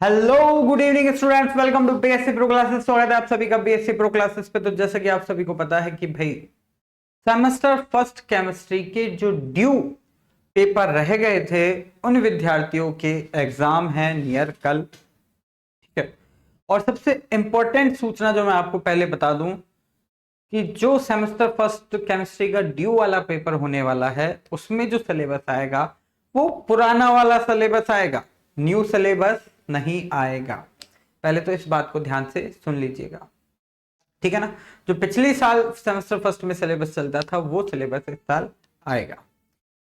Hello good evening students, welcome to BSc pro classes. स्वागत है आप सभी का बीएससी प्रो क्लासेस पे। तो जैसा कि आप सभी को पता है कि भाई सेमेस्टर फर्स्ट केमिस्ट्री के जो ड्यू पेपर रह गए थे उन विद्यार्थियों के एग्जाम है नियर कल, ठीक है। और सबसे इंपॉर्टेंट सूचना जो मैं आपको पहले बता दूं कि जो सेमेस्टर फर्स्ट केमिस्ट्री का ड्यू वाला पेपर होने वाला है उसमें जो सिलेबस आएगा वो पुराना वाला सिलेबस आएगा, न्यू सिलेबस नहीं आएगा। पहले तो इस बात को ध्यान से सुन लीजिएगा, ठीक है ना। जो पिछले साल सेमेस्टर फर्स्ट में सिलेबस चलता था वो सिलेबस इस साल आएगा।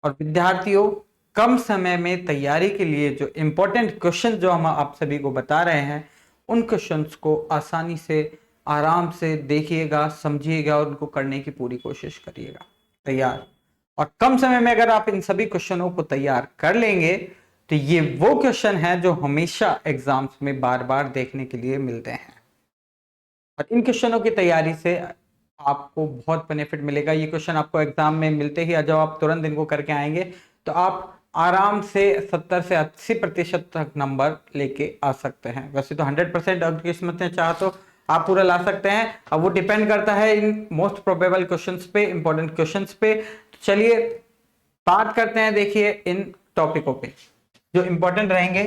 और विद्यार्थियों, कम समय में तैयारी के लिए जो इंपॉर्टेंट क्वेश्चन जो हम आप सभी को बता रहे हैं उन क्वेश्चंस को आसानी से आराम से देखिएगा, समझिएगा और उनको करने की पूरी कोशिश करिएगा तैयार। और कम समय में अगर आप इन सभी क्वेश्चनों को तैयार कर लेंगे तो ये वो क्वेश्चन है जो हमेशा एग्जाम्स में बार बार देखने के लिए मिलते हैं। और इन क्वेश्चनों की तैयारी से आपको बहुत बेनिफिट मिलेगा। ये क्वेश्चन आपको एग्जाम में मिलते ही जब आप तुरंत इनको करके आएंगे तो आप आराम से 70 से 80% तक नंबर लेके आ सकते हैं। वैसे तो 100% अगर किस्मत ने चाहा तो आप पूरा ला सकते हैं। अब वो डिपेंड करता है इन मोस्ट प्रोबेबल क्वेश्चंस पे, इंपॉर्टेंट क्वेश्चंस पे। तो चलिए बात करते हैं, देखिए इन टॉपिकों पे जो इंपॉर्टेंट रहेंगे।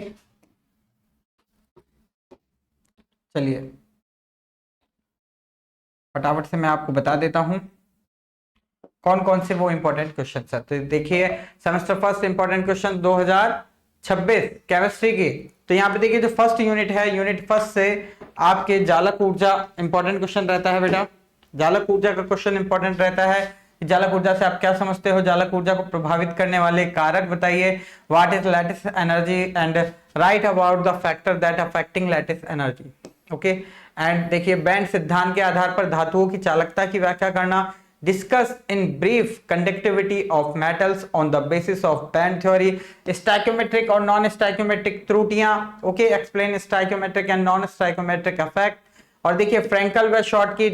चलिए फटाफट से मैं आपको बता देता हूं कौन कौन से वो इंपॉर्टेंट क्वेश्चन है। तो देखिए semester first important question 2026 chemistry की। तो यहाँ पे देखिए जो फर्स्ट यूनिट है, यूनिट फर्स्ट से आपके जालक ऊर्जा इंपॉर्टेंट क्वेश्चन रहता है बेटा। जालक ऊर्जा का क्वेश्चन इंपॉर्टेंट रहता है। जालक ऊर्जा से आप क्या समझते हो, जालक ऊर्जा को प्रभावित करने वाले कारक बताइए। What is lattice energy and right about the factor that affecting lattice energy. Okay, and देखिए बैंड सिद्धांत के आधार पर धातुओं की चालकता की व्याख्या करना। Discuss in brief conductivity of metals on the basis of band theory. Stoichiometric और नॉन स्टैक्योमेट्रिक त्रुटियां। Okay, explain stoichiometric and non stoichiometric effect. और देखिए फ्रैंकल व शॉर्टकी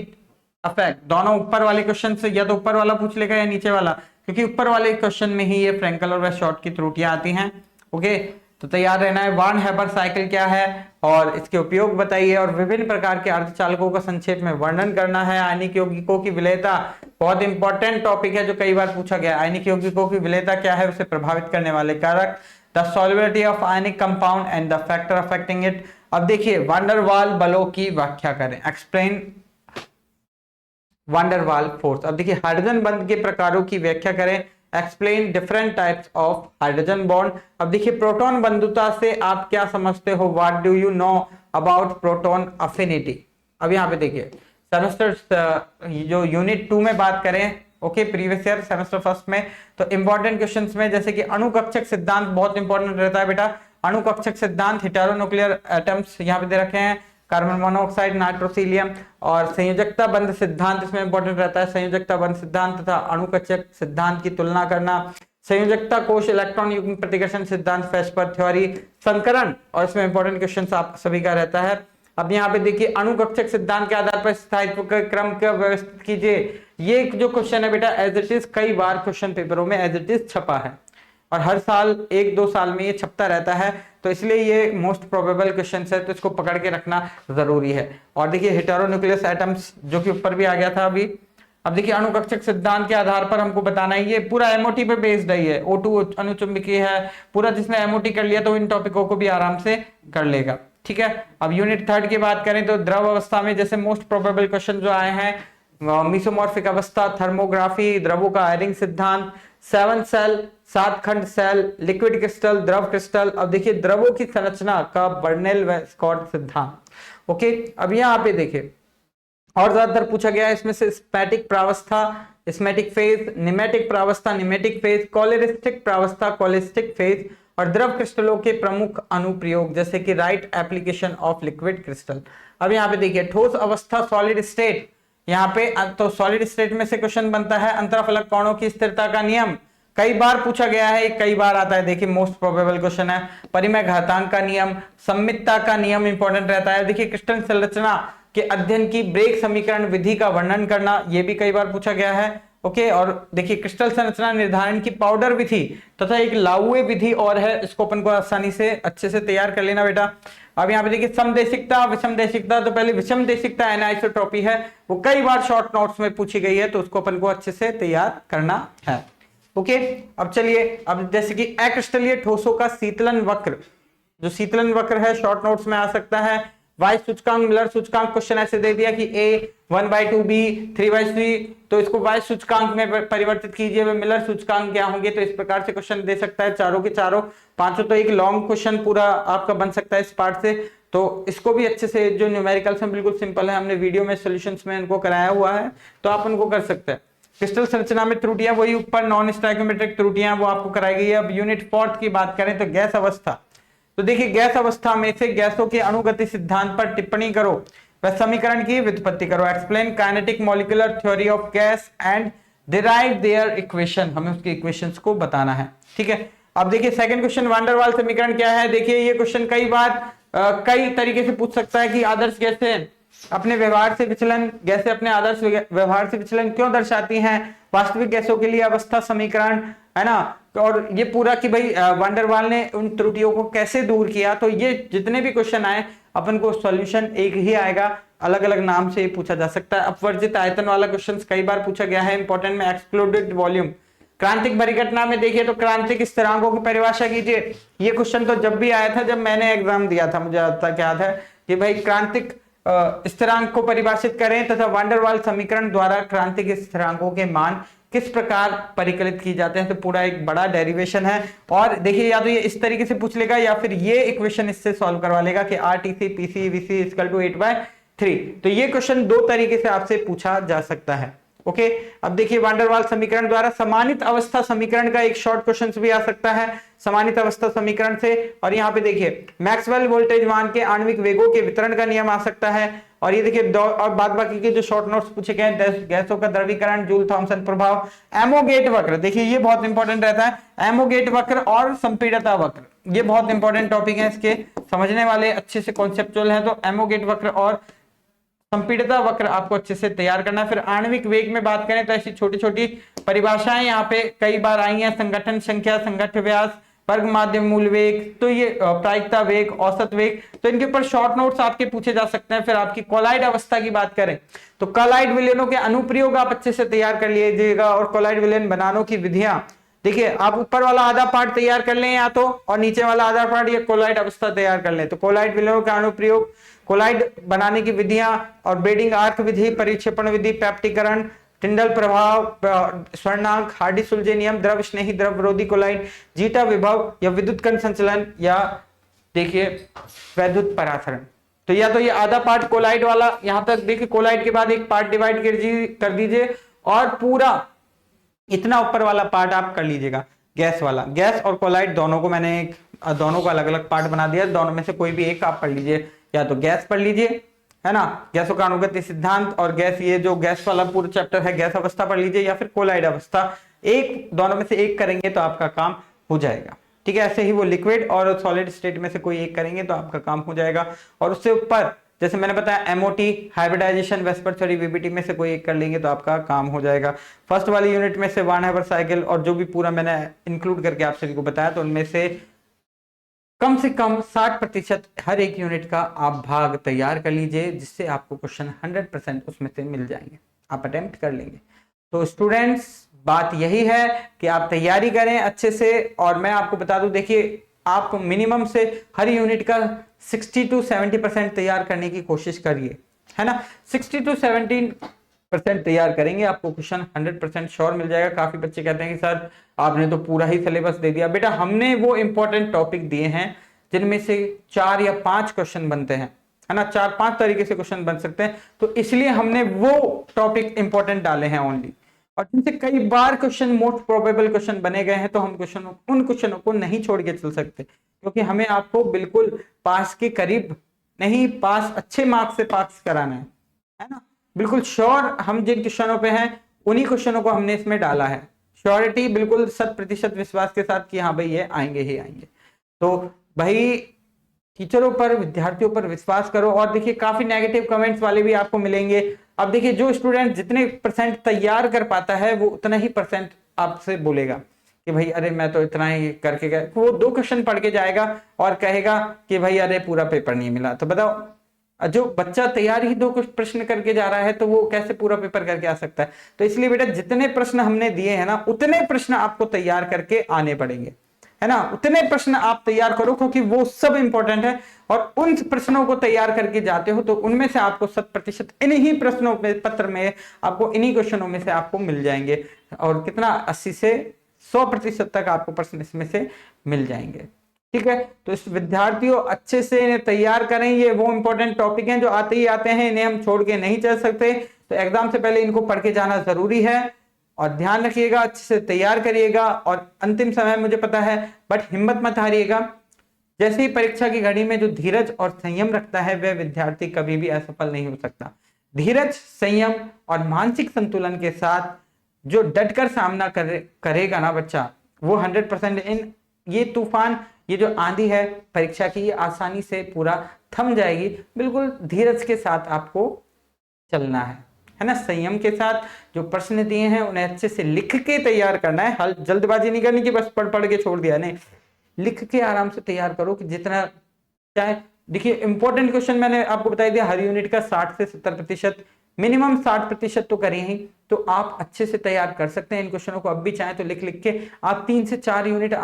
अफेक्ट, दोनों ऊपर वाले क्वेश्चन से या तो ऊपर वाला पूछ लेगा या नीचे वाला, क्योंकि ऊपर वाले क्वेश्चन में ही ये फ्रैंकल और शॉर्ट की त्रुटियां आती हैं। ओके, तो तैयार रहना है। वान हेबर साइकिल क्या है और इसके उपयोग बताइए। और विभिन्न प्रकार के अर्धचालकों का संक्षेप में वर्णन करना है। आयनिक यौगिकों की विलेयता बहुत इंपॉर्टेंट टॉपिक है जो कई बार पूछा गया। आयनिक यौगिकों की विलेयता क्या है, उसे प्रभावित करने वाले कारक। The solubility of ionic compound and the factor affecting it. अब देखिए वांडरवाल बलों की व्याख्या करें। Explain van der Waal force. अब देखिए हाइड्रोजन बंध के प्रकारों की व्याख्या करें। Explain different types of hydrogen bond. अब देखिए प्रोटॉन बंधुता से आप क्या समझते हो, what do you know about proton affinity. अब यहाँ पे देखिए सेमेस्टर जो यूनिट 2 में बात करें, okay, previous year semester first में, तो इंपॉर्टेंट क्वेश्चंस में जैसे कि अणुकक्षक सिद्धांत बहुत इंपॉर्टेंट रहता है बेटा। अणुकक्षक सिद्धांत, हेटेरोन्यूक्लियर एटम्स यहाँ पे दे रखे हैं, कार्बन मोनोऑक्साइड, नाइट्रोसीलियम। और संयोजकता बंध सिद्धांत इसमें इंपॉर्टेंट रहता है। संयोजकता बंध सिद्धांत तथा अणुकक्षक सिद्धांत की तुलना करना। संयोजकता कोश इलेक्ट्रॉन युग्म प्रतिकर्षण सिद्धांत, फेस्पर थ्योरी। संकरण, और इसमें इंपॉर्टेंट क्वेश्चन आप सभी का रहता है। अब यहाँ पे देखिए अणुकक्षक सिद्धांत के आधार पर स्थायित्व के क्रम का व्यवस्थित कीजिए। ये जो क्वेश्चन है बेटा एज इट इज कई बार क्वेश्चन पेपरों में एज इट इज छपा है और हर साल 1-2 साल में ये छपता रहता है, तो इसलिए ये मोस्ट प्रोबेबल क्वेश्चन है, तो इसको पकड़ के रखना जरूरी है। और देखिए हेटेरोन्यूक्लियस एटम्स जो कि ऊपर भी आ गया था अभी। अब देखिए अणुकक्षक सिद्धांत के आधार पर हमको बताना है, ये पूरा एमओटी पे बेस्ड है, ये O2 अनुचुंबकीय है पूरा। जिसने एमओटी कर लिया तो इन टॉपिकों को भी आराम से कर लेगा, ठीक है। अब यूनिट 3 की बात करें तो द्रव अवस्था में जैसे मोस्ट प्रोबेबल क्वेश्चन जो आए हैं, मीसोमॉर्फिक अवस्था, थर्मोग्राफी, द्रवों का आयरिंग सिद्धांत, 7 सेल, 7 खंड सेल, लिक्विड क्रिस्टल, द्रव क्रिस्टल। अब देखिए द्रवों की संरचना का बर्नेल व स्कॉट सिद्धांत। ओके, अब यहाँ पे देखिए और ज्यादातर पूछा गया है इसमें से स्पैटिक प्रावस्था, स्मैटिक फेज, निमेटिक प्रावस्था, निमेटिक फेज, कोलेरिस्टिक प्रावस्था, कोलेरिस्टिक फेज। और द्रव क्रिस्टलों के प्रमुख अनुप्रयोग जैसे कि write application of liquid crystal. अब यहाँ पे देखिए ठोस अवस्था, सॉलिड स्टेट, यहाँ पे तो सॉलिड स्टेट में से क्वेश्चन बनता है अंतराफलक कोणों की स्थिरता का नियम, कई बार पूछा गया है, कई बार आता है। देखिए मोस्ट प्रोबेबल क्वेश्चन है। परिमेय घातांक का नियम, सममितता का नियम इंपॉर्टेंट रहता है। देखिए क्रिस्टल संरचना के अध्ययन की ब्रेक समीकरण विधि का वर्णन करना, यह भी कई बार पूछा गया है। ओके, और देखिए क्रिस्टल संरचना निर्धारण की पाउडर विधि तथा एक लाउए विधि और है, इसको अपन को आसानी से अच्छे से तैयार कर लेना बेटा। अब यहाँ पे देखिए समदेशिकता, विषमदेशिकता, तो पहले विषमदेशिकता एनिसोट्रॉपी है, वो कई बार शॉर्ट नोट्स में पूछी गई है, तो उसको अपन को अच्छे से तैयार करना है। ओके, अब चलिए, अब जैसे कि अक्रिस्टलीय ठोसों का शीतलन वक्र, जो शीतलन वक्र है शॉर्ट नोट्स में आ सकता है। वाई सूचकांक, मिलर सूचकांक, क्वेश्चन ऐसे दे दिया कि ए 1/2 बी 3/3, तो इसको वाई सूचकांक में परिवर्तित कीजिए, वे मिलर सूचकांक क्या होंगे, तो इस प्रकार से क्वेश्चन दे सकता है। चारों के चारों पांचों, तो एक लॉन्ग क्वेश्चन पूरा आपका बन सकता है इस पार्ट से। तो इसको भी अच्छे से, जो न्यूमेरिकल्स में बिल्कुल सिंपल है, हमने वीडियो में सॉल्यूशंस में इनको कराया हुआ है, तो आप उनको कर सकते हैं। क्रिस्टल संरचना में त्रुटियां, वही ऊपर नॉन स्टैइकोमेट्रिक त्रुटियां वो आपको कराई गई है। अब यूनिट 4 की बात करें तो गैस अवस्था, तो देखिए गैस अवस्था में से गैसों के अणुगति सिद्धांत पर टिप्पणी करो, वह समीकरण की व्युत्पत्ति करो। Explain kinetic molecular theory of gas and derive their equation, हमें उसके इक्वेशंस को बताना है। ठीक है, अब देखिए सेकंड क्वेश्चन, वान डेर वाल समीकरण क्या है। देखिए ये क्वेश्चन कई बार कई तरीके से पूछ सकता है कि आदर्श गैसें अपने व्यवहार से विचलन, गैसें अपने आदर्श व्यवहार से विचलन क्यों दर्शाती हैं, वास्तविक गैसों के लिए अवस्था समीकरण, है ना, और ये पूरा कि भाई वान डेर वाल ने उन त्रुटियों को कैसे दूर किया। तो ये जितने भी क्वेश्चन आए अपन को सॉल्यूशन एक ही आएगा, अलग अलग नाम से पूछा जा सकता है। अपवर्जित आयतन वाला क्वेश्चन कई बार पूछा गया है इंपॉर्टेंट में। एक्सक्लूडेड वॉल्यूम, क्रांतिक परिघटना में देखिए तो क्रांतिक स्थिरांकों की परिभाषा कीजिए। ये क्वेश्चन तो जब भी आया था, जब मैंने एग्जाम दिया था, मुझे आज तक याद है कि भाई क्रांतिक स्थिरांक को परिभाषित करें तथा वान डेर वाल समीकरण द्वारा क्रांतिक स्थिरांकों के मान किस प्रकार परिकलित की जाते हैं। तो पूरा एक बड़ा डेरिवेशन है, और देखिए या तो ये इस तरीके से पूछ लेगा या फिर ये इक्वेशन इससे सॉल्व करवा लेगा कि RTC PC VC equal to 8/3। तो ये क्वेश्चन दो तरीके से आपसे पूछा जा सकता है। ओके, अब देखिए वान डेर वाल समीकरण द्वारा समानित अवस्था समीकरण का एक शॉर्ट क्वेश्चन भी आ सकता है समानित अवस्था समीकरण से। और यहाँ पे देखिए मैक्सवेल वोल्टेज मान के आणविक वेगों के वितरण का नियम आ सकता है। और ये देखिए और बाद बाकी के जो शॉर्ट नोट्स पूछे गए हैं, गैसों का द्रवीकरण, जूल थॉमसन प्रभाव, एमोगेट वक्र, देखिए ये बहुत इंपॉर्टेंट रहता है। एमोगेट वक्र और संपीड़िता वक्र, ये बहुत इंपॉर्टेंट टॉपिक है, इसके समझने वाले अच्छे से कॉन्सेप्चुअल है। तो एमोगेट वक्र और संपीड़िता वक्र आपको अच्छे से तैयार करना है। फिर आणविक वेग में बात करें तो ऐसी छोटी छोटी परिभाषाएं यहाँ पे कई बार आई हैं, संगठन संख्या, संगठन व्यास, वर्ग माध्यम मूल वेग, तो ये प्रायिकता वेग, औसत वेग, तो इनके ऊपर शॉर्ट नोट्स आपके पूछे जा सकते हैं। फिर आपकी कोलाइड अवस्था की बात करें तो कोलाइड विलयनों के अनुप्रयोग आप अच्छे से तैयार कर लीजिएगा, और कोलाइड विलयन बनाने की विधियां, देखिए आप ऊपर वाला आधा पार्ट तैयार कर लें या तो, और नीचे वाला आधा पार्ट ये कोलाइड अवस्था तैयार कर लें। तो कोलाइड विलयनों का अनुप्रयोग, कोलाइड बनाने की विधियां, और ब्रेडिंग आर्क विधि, परिक्षेपण विधि, पैप्टिकरण, टिंडल प्रभाव, स्वर्णांक, हार्डी सुलजे नियम, द्रव स्नेही द्रव विरोधी कोलाइड, जीटा विभव या विद्युत कण संचलन, या देखिए वैद्युत परासरण। तो या तो ये आधा पार्ट कोलाइड वाला, यहां तक देखिए कोलाइड के बाद एक पार्ट डिवाइड कर दीजिए, और पूरा इतना ऊपर वाला पार्ट आप कर लीजिएगा गैस वाला। गैस और कोलाइड दोनों को मैंने दोनों को अलग अलग पार्ट बना दिया, दोनों में से कोई भी एक आप पढ़ लीजिए, या तो गैस पढ़ लीजिए, है ना, गैसों का अनुगत्य सिद्धांत, और गैस, ये जो गैस वाला पूरा चैप्टर है गैस अवस्था पढ़ लीजिए, या फिर कोलाइड अवस्था, एक दोनों में से एक करेंगे तो आपका काम हो जाएगा। ठीक है, ऐसे ही वो लिक्विड और सॉलिड स्टेट में से कोई एक करेंगे तो आपका काम हो जाएगा। और उससे ऊपर जैसे मैंने बताया MOT, hybridisation, VSEPR theory, VBT में से कोई एक कर लेंगे तो आपका काम हो जाएगा। फर्स्ट वाली यूनिट में से वान हाइबर साइकिल और जो भी पूरा मैंने इंक्लूड करके आप सभी को बताया, तो उनमें से कम 60% हर एक यूनिट का आप भाग तैयार कर लीजिए, जिससे आपको क्वेश्चन 100% उसमें से मिल जाएंगे, आप अटेम्प्ट कर लेंगे। तो स्टूडेंट्स बात यही है कि आप तैयारी करें अच्छे से, और मैं आपको बता दूं, देखिए आप मिनिमम से हर यूनिट का 60 to 70% तैयार करने की कोशिश करिए, है ना। 60 to 70% तैयार करेंगे, आपको क्वेश्चन 100% श्योर मिल जाएगा। काफी बच्चे कहते हैं कि सर आपने तो पूरा ही सिलेबस दे दिया। बेटा हमने वो इंपॉर्टेंट टॉपिक दिए हैं जिनमें से 4 या 5 क्वेश्चन बनते हैं, है ना, 4-5 तरीके से क्वेश्चन बन सकते हैं, तो इसलिए हमने वो टॉपिक इंपॉर्टेंट डाले हैं ओनली। और जिनसे कई बार क्वेश्चन मोस्ट प्रोबेबल क्वेश्चन बने गए हैं, तो हम उन क्वेश्चनों को नहीं छोड़ के चल सकते, क्योंकि हमें आपको बिल्कुल पास के करीब नहीं, पास अच्छे मार्क्स से पास कराना है ना, बिल्कुल श्योर। हम जिन क्वेश्चनों पे हैं उन्हीं क्वेश्चनों को हमने इसमें डाला है, श्योरिटी बिल्कुल 100% विश्वास के साथ कि हाँ भाई ये आएंगे ही आएंगे। तो भाई टीचरों पर, विद्यार्थियों पर विश्वास करो। और देखिए काफी नेगेटिव कमेंट्स वाले भी आपको मिलेंगे, अब देखिए जो स्टूडेंट जितने परसेंट तैयार कर पाता है वो उतना ही परसेंट आपसे बोलेगा कि भाई अरे मैं तो इतना ही करके गया, वो 2 क्वेश्चन पढ़ के जाएगा और कहेगा कि भाई अरे पूरा पेपर नहीं मिला। तो बताओ जो बच्चा तैयार ही 2 प्रश्न करके जा रहा है तो वो कैसे पूरा पेपर करके आ सकता है। तो इसलिए बेटा जितने प्रश्न हमने दिए हैं ना उतने प्रश्न आपको तैयार करके आने पड़ेंगे, है ना, उतने प्रश्न आप तैयार करो क्योंकि वो सब इंपॉर्टेंट है और उन प्रश्नों को तैयार करके जाते हो तो उनमें से आपको 100% इन्हीं प्रश्नों में पत्र में आपको इन्हीं क्वेश्चनों में से आपको मिल जाएंगे और कितना 80 से 100% तक आपको प्रश्न इसमें से मिल जाएंगे। ठीक है, तो इस विद्यार्थियों अच्छे से इन्हें तैयार करें, ये वो इंपॉर्टेंट टॉपिक हैं जो आते ही आते हैं, इन्हें हम छोड़ के नहीं चल सकते। तो एग्जाम से पहले इनको पढ़ के जाना जरूरी है और ध्यान रखिएगा, अच्छे से तैयार करिएगा और अंतिम समय मुझे पता है बट हिम्मत मत हारिएगा। जैसे ही परीक्षा की घड़ी में जो धीरज और संयम रखता है वह विद्यार्थी कभी भी असफल नहीं हो सकता। धीरज, संयम और मानसिक संतुलन के साथ जो डटकर सामना करेगा ना बच्चा, वो 100% इन ये तूफान, ये जो आंधी है परीक्षा की, ये आसानी से पूरा थम जाएगी। बिल्कुल धीरज के साथ आपको चलना है ना, संयम के साथ जो प्रश्न दिए हैं उन्हें अच्छे से लिख के तैयार करना है। हल जल्दबाजी नहीं करनी कि बस पढ़ पढ़ के छोड़ दिया, नहीं, लिख के आराम से तैयार करो कि जितना चाहे। देखिए इंपॉर्टेंट क्वेश्चन मैंने आपको बता दिया, हर यूनिट का 60 से 70%, मिनिमम 60% तो करिए ही, तो आप अच्छे से तैयार कर सकते हैं इन क्वेश्चनों को। अब भी चाहे तो लिख लिख के आप 3 से 4 यूनिट,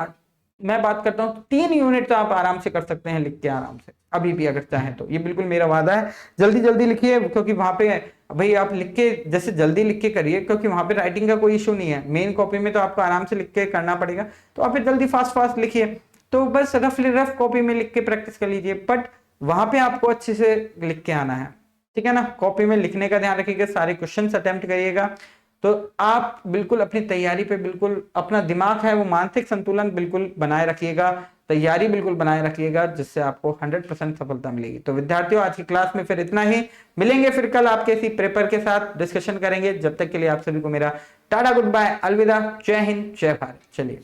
मैं बात करता हूं 3 यूनिट तो आप आराम से कर सकते हैं लिख के आराम से, अभी भी अगर चाहें तो। ये बिल्कुल मेरा वादा है, जल्दी जल्दी लिखिए क्योंकि वहां पे भाई आप लिख के जैसे जल्दी लिख के करिए क्योंकि वहां पे राइटिंग का कोई इशू नहीं है, मेन कॉपी में तो आपको आराम से लिख के करना पड़ेगा, तो आप फिर जल्दी फास्ट फास्ट लिखिए। तो बस रफ कॉपी में लिख के प्रैक्टिस कर लीजिए, बट वहां पे आपको अच्छे से लिख के आना है, ठीक है ना। कॉपी में लिखने का ध्यान रखिएगा, सारे क्वेश्चन अटेम्प्ट करिएगा, तो आप बिल्कुल अपनी तैयारी पे बिल्कुल अपना दिमाग है वो मानसिक संतुलन बिल्कुल बनाए रखिएगा, तैयारी बिल्कुल बनाए रखिएगा, जिससे आपको 100% सफलता मिलेगी। तो विद्यार्थियों आज की क्लास में फिर इतना ही, मिलेंगे फिर कल आपके इसी पेपर के साथ डिस्कशन करेंगे। जब तक के लिए आप सभी को मेरा टाटा, गुड बाय, अलविदा, जय हिंद, जय भारत। चलिए।